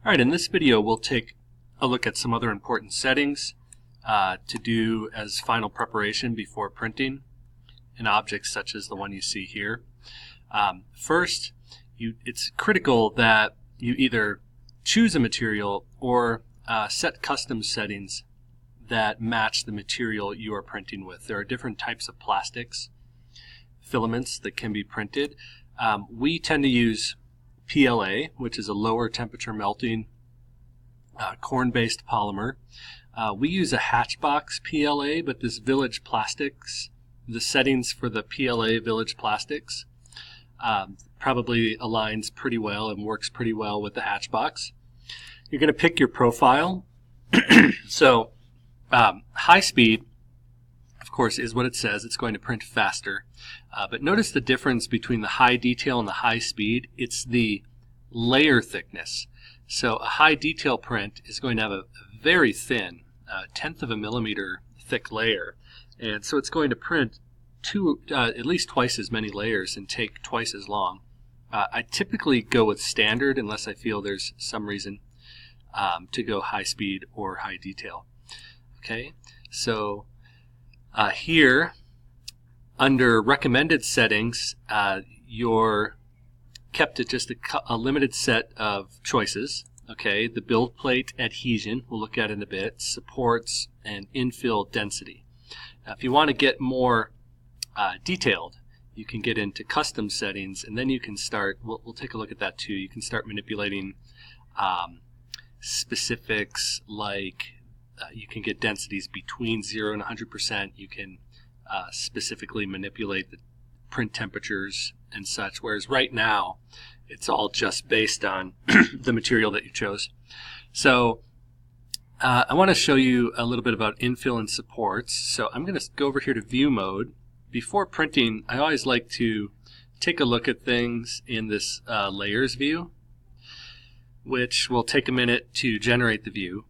Alright, in this video we'll take a look at some other important settings to do as final preparation before printing an object such as the one you see here. First, it's critical that you either choose a material or set custom settings that match the material you are printing with. There are different types of plastics, filaments that can be printed. We tend to use PLA, which is a lower temperature melting corn-based polymer. We use a Hatchbox PLA, but this Village Plastics, the settings for the PLA Village Plastics probably aligns pretty well and works pretty well with the Hatchbox. You're going to pick your profile. So high speed, of course, is what it says. It's going to print faster. But notice the difference between the high detail and the high speed. It's the layer thickness. So a high detail print is going to have a very thin, 1/10 of a millimeter thick layer. And so it's going to print at least twice as many layers and take twice as long. I typically go with standard unless I feel there's some reason to go high speed or high detail. Okay, so here under recommended settings, you're kept at just a limited set of choices. Okay, the build plate adhesion, we'll look at in a bit, supports, and infill density. Now, if you want to get more detailed, you can get into custom settings, and then you can start, we'll take a look at that too, you can start manipulating specifics like you can get densities between 0 and 100%. You can specifically manipulate the print temperatures and such, whereas right now it's all just based on the material that you chose. So I want to show you a little bit about infill and supports. So I'm going to go over here to view mode. Before printing, I always like to take a look at things in this layers view, which will take a minute to generate the view.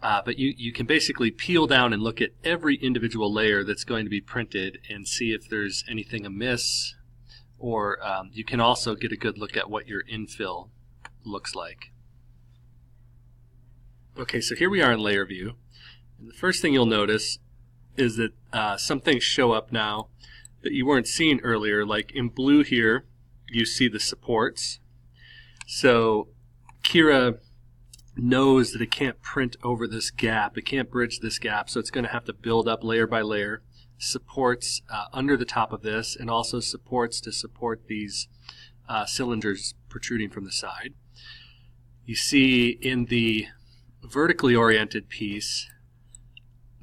But you can basically peel down and look at every individual layer that's going to be printed and see if there's anything amiss, or you can also get a good look at what your infill looks like. Okay, so here we are in layer view. And the first thing you'll notice is that some things show up now that you weren't seeing earlier. Like in blue here, you see the supports. So CURA knows that it can't print over this gap, it can't bridge this gap, so it's going to have to build up layer by layer. Supports under the top of this, and also supports to support these cylinders protruding from the side. You see in the vertically oriented piece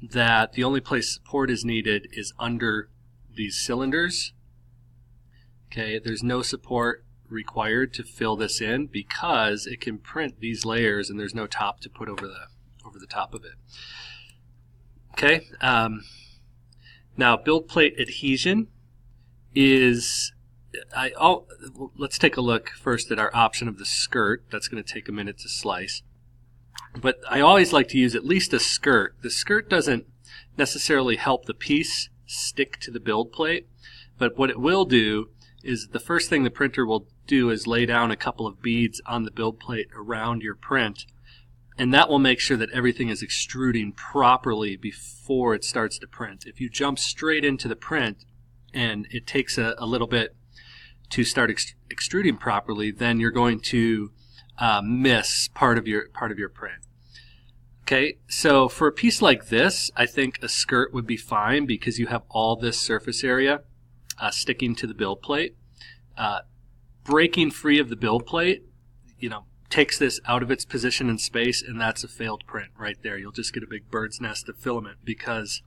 that the only place support is needed is under these cylinders. Okay, there's no support required to fill this in because it can print these layers and there's no top to put over the top of it. Okay, now build plate adhesion is, let's take a look first at our option of the skirt. That's going to take a minute to slice. But I always like to use at least a skirt. The skirt doesn't necessarily help the piece stick to the build plate, but what it will do is the first thing the printer will do is lay down a couple of beads on the build plate around your print, and that will make sure that everything is extruding properly before it starts to print. If you jump straight into the print and it takes a little bit to start extruding properly, then you're going to miss part of your print. Okay, so for a piece like this, I think a skirt would be fine because you have all this surface area sticking to the build plate. Breaking free of the build plate, takes this out of its position in space, and that's a failed print right there. You'll just get a big bird's nest of filament because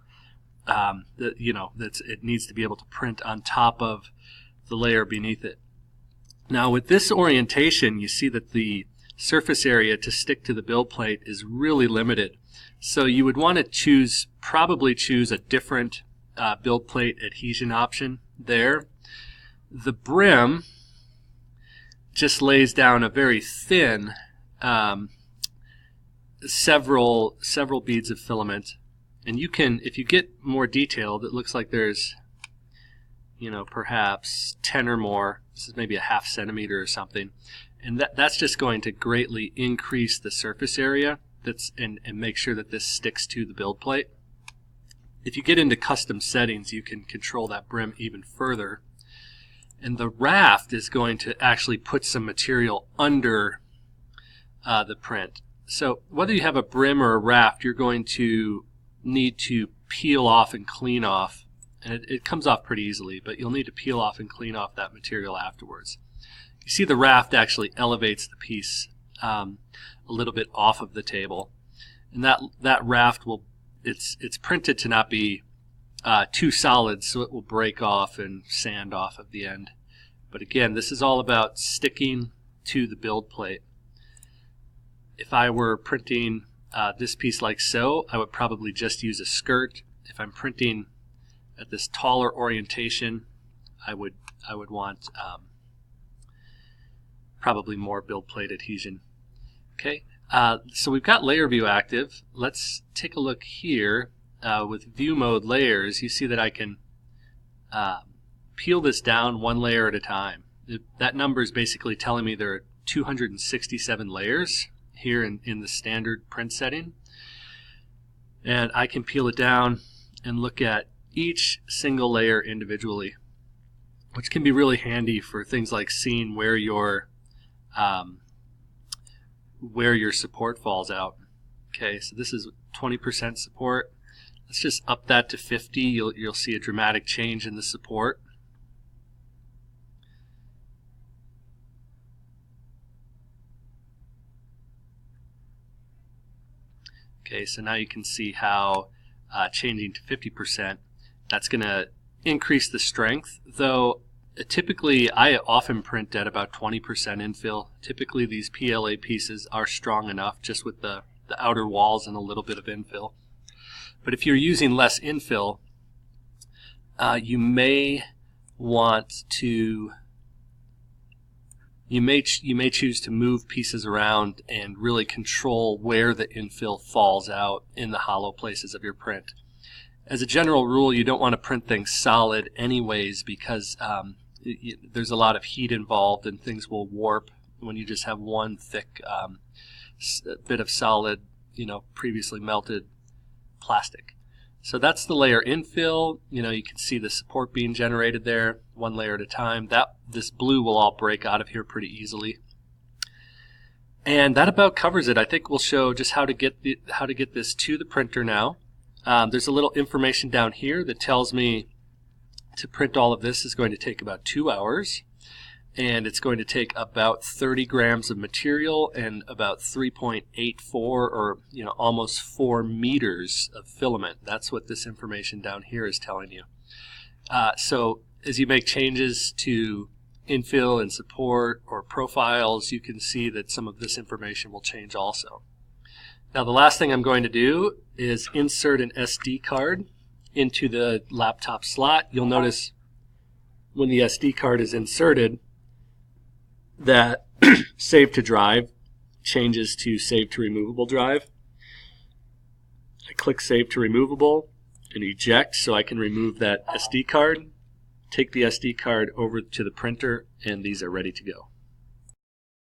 it needs to be able to print on top of the layer beneath it. Now with this orientation, you see that the surface area to stick to the build plate is really limited. So you would want to probably choose a different build plate adhesion option there. The brim just lays down a very thin several beads of filament, and you can, if you get more detailed, it looks like there's perhaps 10 or more. This is maybe a 1/2 centimeter or something, And that's just going to greatly increase the surface area and make sure that this sticks to the build plate. If you get into custom settings, you can control that brim even further. And the raft is going to actually put some material under the print. So whether you have a brim or a raft, you're going to need to peel off and clean off. And it comes off pretty easily, but you'll need to peel off and clean off that material afterwards. You see the raft actually elevates the piece a little bit off of the table. And that raft it's printed to not be too solid, so it will break off and sand off of the end. But again, this is all about sticking to the build plate. If I were printing this piece like so, I would probably just use a skirt. If I'm printing at this taller orientation, I would want probably more build plate adhesion. Okay, so we've got layer view active. Let's take a look here with view mode layers. You see that I can peel this down one layer at a time. That number is basically telling me there are 267 layers here in the standard print setting. And I can peel it down and look at each single layer individually, which can be really handy for things like seeing where your support falls out. Okay, so this is 20% support. Let's just up that to 50. You'll see a dramatic change in the support. Okay, so now you can see how changing to 50%, that's going to increase the strength, though typically I often print at about 20% infill. Typically these PLA pieces are strong enough just with the outer walls and a little bit of infill. But if you're using less infill, you may choose to move pieces around and really control where the infill falls out in the hollow places of your print. As a general rule, you don't want to print things solid anyways, because there's a lot of heat involved and things will warp when you just have one thick bit of solid, previously melted plastic. So that's the layer infill. You can see the support being generated there, one layer at a time. This blue will all break out of here pretty easily. And that about covers it. I think we'll show just how to get this to the printer now. There's a little information down here that tells me to print all of this is going to take about 2 hours, and it's going to take about 30 grams of material and about 3.84 or almost 4 meters of filament. That's what this information down here is telling you. So as you make changes to infill and support or profiles, you can see that some of this information will change also. Now the last thing I'm going to do is insert an SD card into the laptop slot. You'll notice when the SD card is inserted that save to drive changes to save to removable drive. I click save to removable and eject so I can remove that SD card, take the SD card over to the printer, and these are ready to go.